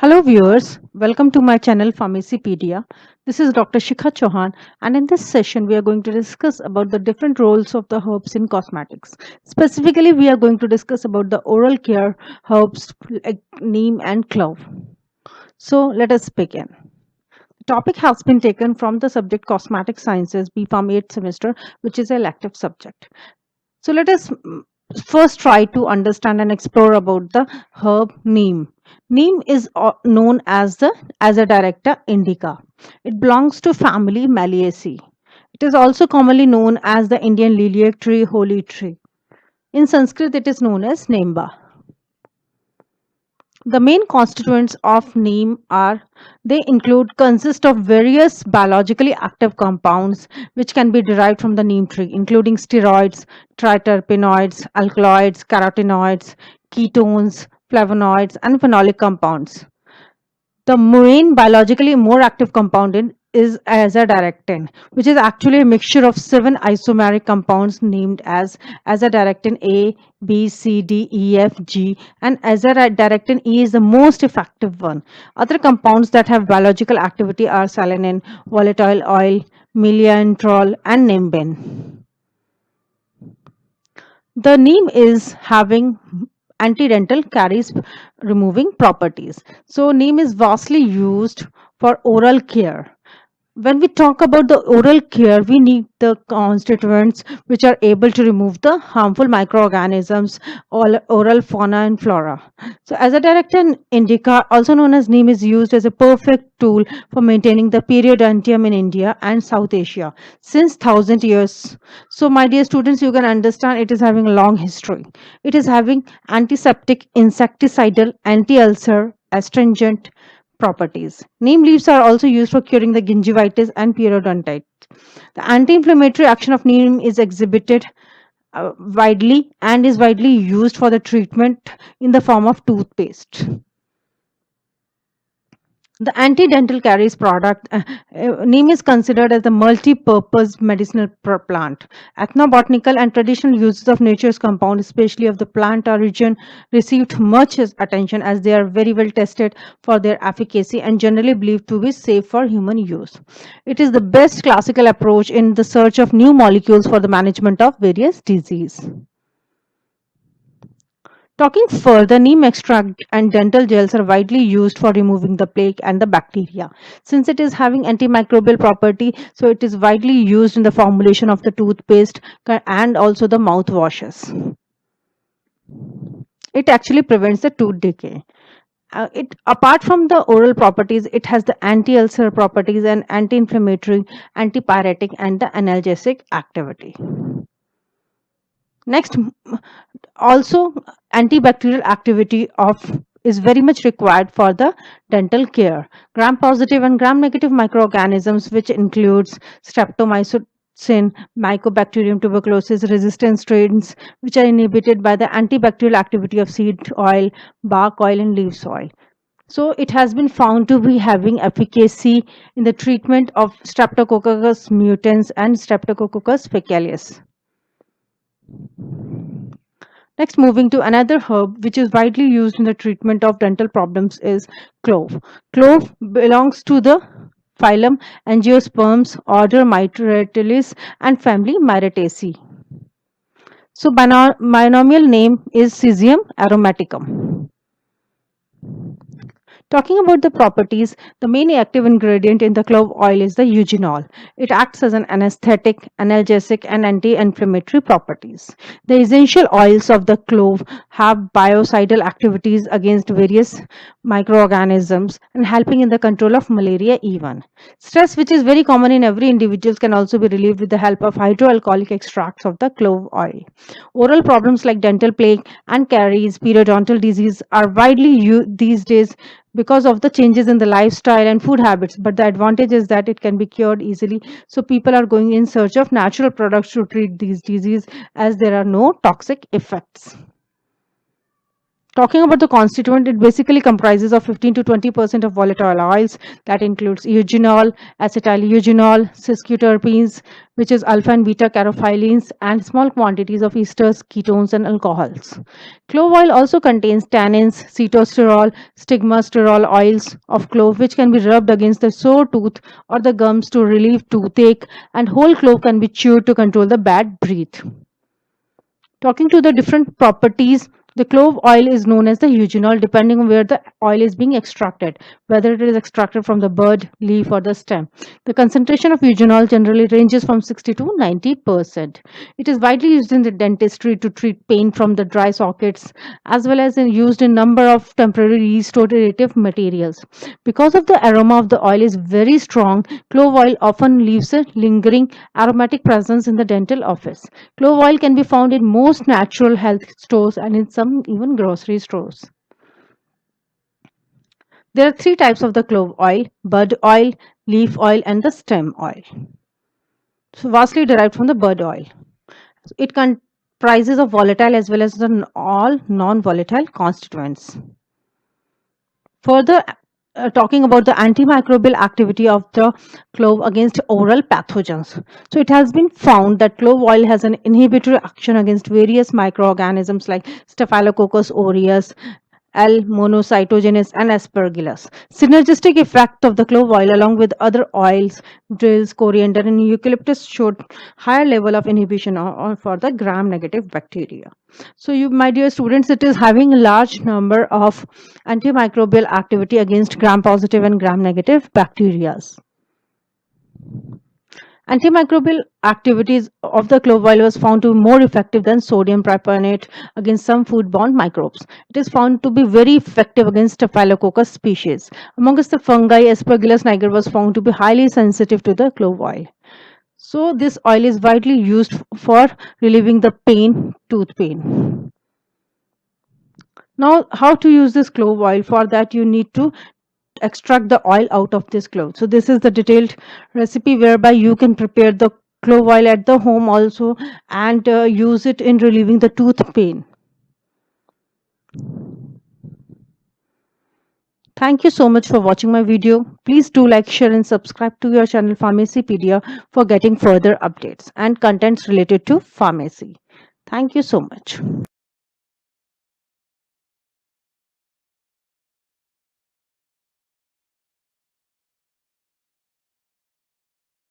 Hello, viewers. Welcome to my channel Pharmacypedia. This is Dr. Shikha Chauhan, and in this session, we are going to discuss about the different roles of the herbs in cosmetics. Specifically, we are going to discuss about the oral care herbs like neem and clove. So, let us begin. The topic has been taken from the subject Cosmetic Sciences BPharm 8th semester, which is an elective subject. So let us first try to understand and explore about the herb neem. Neem is known as the Azadirachta indica. It belongs to family Maliaceae. It is also commonly known as the Indian lilac tree, holy tree. In Sanskrit, it is known as Nemba. The main constituents of neem are they consist of various biologically active compounds which can be derived from the neem tree, including steroids, triterpenoids, alkaloids, carotenoids, ketones, flavonoids, and phenolic compounds. The main biologically more active compound is azadirachtin, which is actually a mixture of 7 isomeric compounds named as azadirachtin A, B, C, D, E, F, G, and azadirachtin E is the most effective one. Other compounds that have biological activity are selenin, volatile oil, miliantrol, and nimbin. The neem is having antidental caries removing properties. So neem is vastly used for oral care. When we talk about the oral care, we need the constituents which are able to remove the harmful microorganisms, oral fauna and flora. So, as a director indica, also known as neem, is used as a perfect tool for maintaining the periodontium in India and South Asia since 1000 years. So, my dear students, you can understand it is having a long history. It is having antiseptic, insecticidal, anti-ulcer, astringent, properties. Neem leaves are also used for curing the gingivitis and periodontitis. The anti-inflammatory action of neem is exhibited widely and is widely used for the treatment in the form of toothpaste. The anti-dental caries product, neem is considered as a multi-purpose medicinal plant. Ethnobotanical and traditional uses of nature's compound, especially of the plant origin, received much attention as they are very well tested for their efficacy and generally believed to be safe for human use. It is the best classical approach in the search of new molecules for the management of various diseases. Talking further, neem extract and dental gels are widely used for removing the plaque and the bacteria. Since it is having antimicrobial property, so it is widely used in the formulation of the toothpaste and also the mouthwashes. It actually prevents the tooth decay. It apart from the oral properties, it has the anti-ulcer properties and anti-inflammatory, antipyretic, and the analgesic activity. Next, also antibacterial activity of is very much required for the dental care. Gram positive and gram negative microorganisms, which includes streptomycin, mycobacterium tuberculosis resistant strains, which are inhibited by the antibacterial activity of seed oil, bark oil, and leaves oil. So it has been found to be having efficacy in the treatment of Streptococcus mutans and Streptococcus faecalis. Next, moving to another herb which is widely used in the treatment of dental problems is clove. Clove belongs to the phylum Angiosperms, order Myrtillus, and family Myrtaceae. So, binomial name is Cesium aromaticum. Talking about the properties, the main active ingredient in the clove oil is the eugenol. It acts as an anesthetic, analgesic, and anti-inflammatory properties. The essential oils of the clove have biocidal activities against various microorganisms and helping in the control of malaria even. Stress, which is very common in every individual, can also be relieved with the help of hydroalcoholic extracts of the clove oil. Oral problems like dental plaque and caries, periodontal disease are widely used these days because of the changes in the lifestyle and food habits, but the advantage is that it can be cured easily, so people are going in search of natural products to treat these diseases as there are no toxic effects. Talking about the constituent, it basically comprises of 15 to 20% of volatile oils. That includes eugenol, acetyl-eugenol, sesquiterpenes, which is alpha and beta caryophyllene, and small quantities of esters, ketones, and alcohols. Clove oil also contains tannins, cetosterol, stigmasterol oils of clove, which can be rubbed against the sore tooth or the gums to relieve toothache, and whole clove can be chewed to control the bad breath. Talking to the different properties, the clove oil is known as the eugenol depending on where the oil is being extracted, whether it is extracted from the bud, leaf, or the stem. The concentration of eugenol generally ranges from 60 to 90%. It is widely used in the dentistry to treat pain from the dry sockets, as well as used in number of temporary restorative materials. Because of the aroma of the oil is very strong, clove oil often leaves a lingering aromatic presence in the dental office. Clove oil can be found in most natural health stores and in some even grocery stores. There are three types of the clove oil: bud oil, leaf oil, and the stem oil. So vastly derived from the bud oil. It comprises of volatile as well as all non-volatile constituents. Further, talking about the antimicrobial activity of the clove against oral pathogens. So it has been found that clove oil has an inhibitory action against various microorganisms like Staphylococcus aureus, L. monocytogenes, and Aspergillus. Synergistic effect of the clove oil along with other oils, drills, coriander, and eucalyptus showed higher level of inhibition for the gram-negative bacteria. So, you, my dear students, it is having a large number of antimicrobial activity against gram-positive and gram-negative bacteria. Antimicrobial activities of the clove oil was found to be more effective than sodium propionate against some foodborne microbes. It is found to be very effective against Staphylococcus species. Amongst the fungi, Aspergillus niger was found to be highly sensitive to the clove oil. So this oil is widely used for relieving the pain, tooth pain. Now, how to use this clove oil? For that, you need to extract the oil out of this clove. So this is the detailed recipe whereby you can prepare the clove oil at the home also and use it in relieving the tooth pain. Thank you so much for watching my video. Please do like, share and subscribe to your channel Pharmacypedia for getting further updates and contents related to pharmacy. Thank you so much.